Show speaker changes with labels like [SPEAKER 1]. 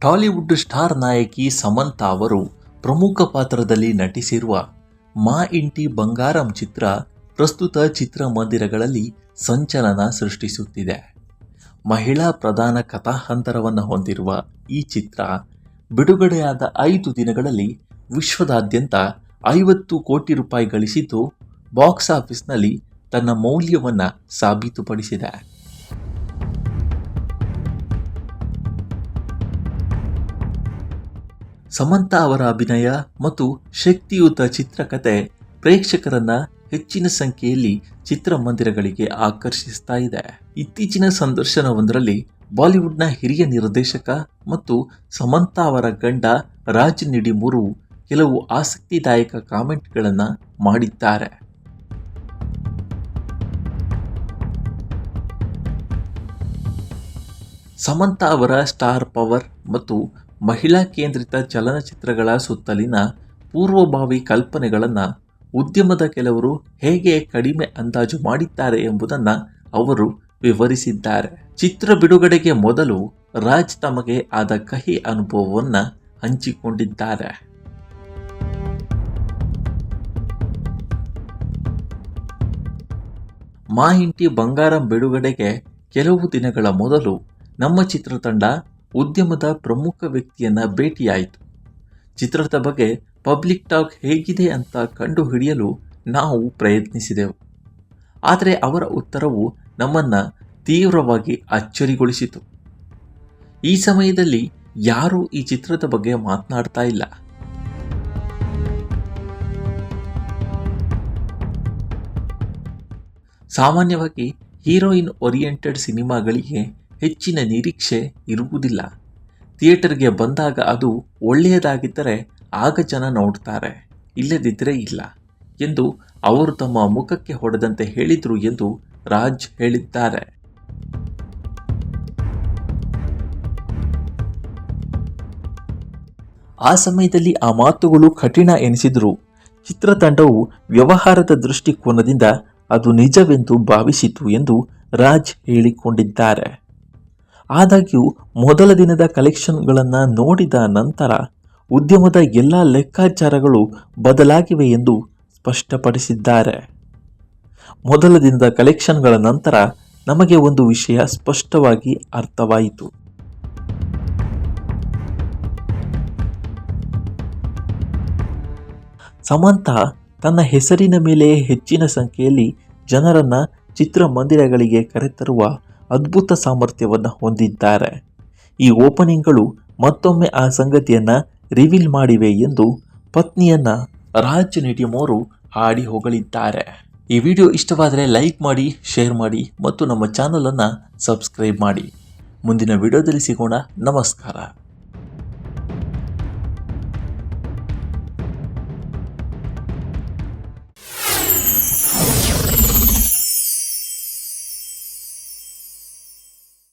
[SPEAKER 1] Tollywood star ನಾಯಕಿ ಸಮಂತಾ ಅವರು ಪ್ರಮುಖ ಪಾತ್ರದಲ್ಲಿ ನಟಿಸಿರುವ ಮಾ ಇಂಟಿ ಬಂಗಾರಂ ಚಿತ್ರ ಪ್ರಸ್ತುತ ಚಿತ್ರಮಂದಿರಗಳಲ್ಲಿ ಸಂಚಲನ ಸೃಷ್ಟಿಸುತ್ತಿದೆ. ಮಹಿಳಾ ಪ್ರಧಾನ ಕಥಾಹಂತರವನ್ನು ಹೊಂದಿರುವ ಈ ಚಿತ್ರ ಬಿಡುಗಡೆಯಾದ 5 ದಿನಗಳಲ್ಲಿ ವಿಶ್ವದಾದ್ಯಂತ 50 ಕೋಟಿ ರೂಪಾಯಿ ಗಳಿಸಿದ್ದು ಬಾಕ್ಸ್ ಆಫೀಸ್ನಲ್ಲಿ ತನ್ನ ಮೌಲ್ಯವನ್ನು ಸಾಬೀತುಪಡಿಸಿದೆ. ಸಮಂತಾ ಅವರ ಅಭಿನಯ ಮತ್ತು ಶಕ್ತಿಯುತ ಚಿತ್ರಕಥೆ ಪ್ರೇಕ್ಷಕರನ್ನ ಹೆಚ್ಚಿನ ಸಂಖ್ಯೆಯಲ್ಲಿ ಚಿತ್ರಮಂದಿರಗಳಿಗೆ ಆಕರ್ಷಿಸ್ತಾ ಇದೆ. ಇತ್ತೀಚಿನ ಸಂದರ್ಶನವೊಂದರಲ್ಲಿ ಬಾಲಿವುಡ್ನ ಹಿರಿಯ ನಿರ್ದೇಶಕ ಮತ್ತು ಸಮಂತಾ ಅವರ ಗಂಡ ರಾಜ್ ನಿಡಿಮೂರು ಕೆಲವು ಆಸಕ್ತಿದಾಯಕ ಕಾಮೆಂಟ್ಗಳನ್ನು ಮಾಡಿದ್ದಾರೆ. ಸಮಂತಾ ಅವರ ಸ್ಟಾರ್ ಪವರ್ ಮತ್ತು ಮಹಿಳಾ ಕೇಂದ್ರಿತ ಚಲನಚಿತ್ರಗಳ ಸುತ್ತಲಿನ ಪೂರ್ವಭಾವಿ ಕಲ್ಪನೆಗಳನ್ನು ಉದ್ಯಮದ ಕೆಲವರು ಹೇಗೆ ಕಡಿಮೆ ಅಂದಾಜು ಮಾಡಿದ್ದಾರೆ ಎಂಬುದನ್ನು ಅವರು ವಿವರಿಸಿದ್ದಾರೆ. ಚಿತ್ರ ಬಿಡುಗಡೆಗೆ ಮೊದಲು ರಾಜ್ ತಮಗೆ ಆದ ಕಹಿ ಅನುಭವವನ್ನು ಹಂಚಿಕೊಂಡಿದ್ದಾರೆ. ಮಾ ಇಂಟಿ ಬಂಗಾರಂ ಬಿಡುಗಡೆಗೆ ಕೆಲವು ದಿನಗಳ ಮೊದಲು ನಮ್ಮ ಚಿತ್ರತಂಡ ಉದ್ಯಮದ ಪ್ರಮುಖ ವ್ಯಕ್ತಿಯನ್ನ ಭೇಟಿಯಾಯಿತು. ಚಿತ್ರದ ಬಗ್ಗೆ ಪಬ್ಲಿಕ್ ಟಾಕ್ ಹೇಗಿದೆ ಅಂತ ಕಂಡುಹಿಡಿಯಲು ನಾವು ಪ್ರಯತ್ನಿಸಿದೆವು. ಆದರೆ ಅವರ ಉತ್ತರವು ನಮ್ಮನ್ನು ತೀವ್ರವಾಗಿ ಅಚ್ಚರಿಗೊಳಿಸಿತು. ಈ ಸಮಯದಲ್ಲಿ ಯಾರೂ ಈ ಚಿತ್ರದ ಬಗ್ಗೆ ಮಾತನಾಡ್ತಾ ಇಲ್ಲ. ಸಾಮಾನ್ಯವಾಗಿ ಹೀರೋಯಿನ್ ಓರಿಯೆಂಟೆಡ್ ಸಿನಿಮಾಗಳಿಗೆ ಹೆಚ್ಚಿನ ನಿರೀಕ್ಷೆ ಇರುವುದಿಲ್ಲ. ಥಿಯೇಟರ್ಗೆ ಬಂದಾಗ ಅದು ಒಳ್ಳೆಯದಾಗಿದ್ದರೆ ಆಗ ಜನ ನೋಡ್ತಾರೆ, ಇಲ್ಲದಿದ್ದರೆ ಇಲ್ಲ ಎಂದು ಅವರು ತಮ್ಮ ಮುಖಕ್ಕೆ ಹೊಡೆದಂತೆ ಹೇಳಿದರು ಎಂದು ರಾಜ್ ಹೇಳಿದ್ದಾರೆ. ಆ ಸಮಯದಲ್ಲಿ ಆ ಮಾತುಗಳು ಕಠಿಣ ಎನಿಸಿದ್ರು. ಚಿತ್ರತಂಡವು ವ್ಯವಹಾರದ ದೃಷ್ಟಿಕೋನದಿಂದ ಅದು ನಿಜವೆಂದು ಭಾವಿಸಿತು ಎಂದು ರಾಜ್ ಹೇಳಿಕೊಂಡಿದ್ದಾರೆ. ಆದಾಗ್ಯೂ ಮೊದಲ ದಿನದ ಕಲೆಕ್ಷನ್ಗಳನ್ನು ನೋಡಿದ ನಂತರ ಉದ್ಯಮದ ಎಲ್ಲ ಲೆಕ್ಕಾಚಾರಗಳು ಬದಲಾಗಿವೆ ಎಂದು ಸ್ಪಷ್ಟಪಡಿಸಿದ್ದಾರೆ. ಮೊದಲ ದಿನದ ಕಲೆಕ್ಷನ್ಗಳ ನಂತರ ನಮಗೆ ಒಂದು ವಿಷಯ ಸ್ಪಷ್ಟವಾಗಿ ಅರ್ಥವಾಯಿತು. ಸಮಂತಾ ತನ್ನ ಹೆಸರಿನ ಮೇಲೆ ಹೆಚ್ಚಿನ ಸಂಖ್ಯೆಯಲ್ಲಿ ಜನರನ್ನು ಚಿತ್ರಮಂದಿರಗಳಿಗೆ ಕರೆತರುವ ಅದ್ಭುತ ಸಾಮರ್ಥ್ಯವನ್ನು ಹೊಂದಿದ್ದಾರೆ. ಈ ಓಪನಿಂಗ್ಗಳು ಮತ್ತೊಮ್ಮೆ ಆ ಸಂಗತಿಯನ್ನು ರಿವೀಲ್ ಮಾಡಿವೆ ಎಂದು ಪತ್ನಿಯನ್ನ ರಾಜ್ ನಿಡಿಮೂರು ಹಾಡಿ ಹೊಗಳಿದ್ದಾರೆ. ಈ ವಿಡಿಯೋ ಇಷ್ಟವಾದರೆ ಲೈಕ್ ಮಾಡಿ, ಶೇರ್ ಮಾಡಿ ಮತ್ತು ನಮ್ಮ ಚಾನಲನ್ನು ಸಬ್ಸ್ಕ್ರೈಬ್ ಮಾಡಿ. ಮುಂದಿನ ವಿಡಿಯೋದಲ್ಲಿ ಸಿಗೋಣ. ನಮಸ್ಕಾರ.